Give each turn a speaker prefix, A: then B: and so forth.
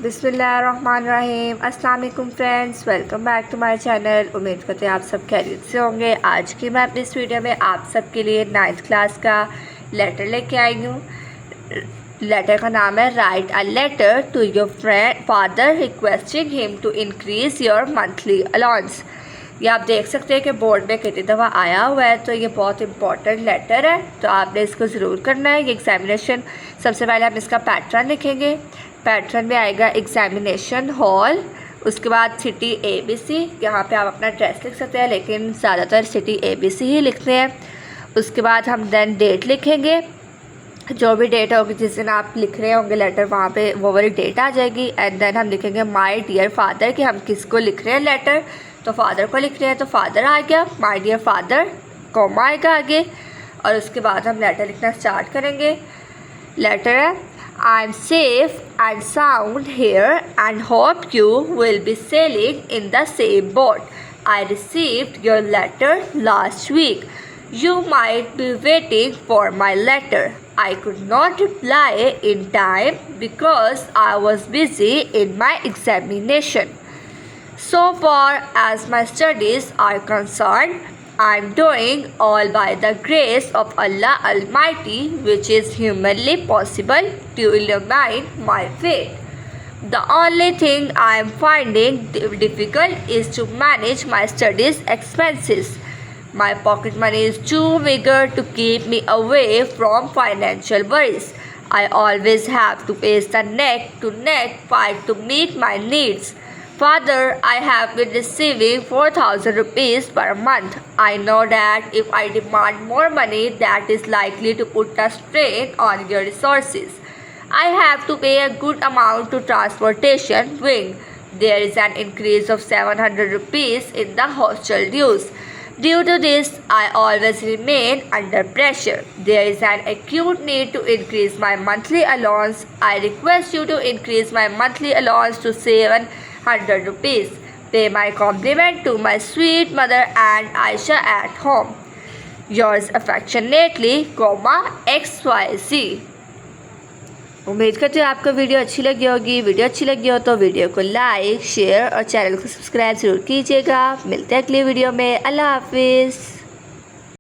A: बिस्मिल्लाहिर्रहमानिर्रहीम। अस्सलाम वालेकुम friends, welcome back to my channel. उम्मीद करते हैं आप सब खैरियत से होंगे। आज की मैं अपनी इस वीडियो में आप सब के लिए 9th क्लास का लेटर लेके आई हूँ। लेटर का नाम है write a letter to your friend father requesting him to increase your monthly allowance. ये आप देख सकते हैं कि बोर्ड में कितनी दफ़ा आया हुआ है, तो ये बहुत इंपॉर्टेंट लेटर है, तो आपने इसको ज़रूर करना है। ये एग्ज़ामिनेशन, सबसे पहले हम इसका पैटर्न लिखेंगे। पैटर्न में आएगा एग्ज़ामिनेशन हॉल, उसके बाद सिटी ABC। यहाँ पे आप अपना एड्रेस लिख सकते हैं, लेकिन ज़्यादातर सिटी ABC ही लिखते हैं। उसके बाद हम देन डेट लिखेंगे, जो भी डेट होगी जिस दिन आप लिख रहे होंगे लेटर, वहाँ पे वो वाली डेट आ जाएगी। एंड देन हम लिखेंगे माय डियर फादर, कि हम किसको लिख रहे हैं लेटर, तो फादर को लिख रहे हैं तो फादर आ गया, माय डियर फादर कॉमा आएगा आगे। और उसके बाद हम लेटर लिखना स्टार्ट करेंगे। लेटर है I am safe and sound here and hope you will be sailing in the same boat. I received your letter last week. You might be waiting for my letter. I could not reply in time because I was busy in my examination. So far as my studies are concerned, I am doing all by the grace of Allah Almighty, which is humanly possible to illumine my fate. The only thing I am finding difficult is to manage my studies expenses. My pocket money is too meager to keep me away from financial worries. I always have to face the neck-to-neck fight to meet my needs. Father, I have been receiving 4,000 rupees per month. I know that if I demand more money, that is likely to put a strain on your resources. I have to pay a good amount to transportation wing. There is an increase of 700 rupees in the hostel dues. Due to this, I always remain under pressure. There is an acute need to increase my monthly allowance. I request you to increase my monthly allowance to 700 rupees. Pay my compliment to my sweet mother and Aisha at home. Yours affectionately, XYZ। उम्मीद करती हूँ आपको video अच्छी लगी होगी। Video अच्छी लगी हो तो वीडियो को लाइक, शेयर और चैनल को सब्सक्राइब ज़रूर कीजिएगा। मिलते हैं अगली वीडियो में। अल्लाह हाफिज़।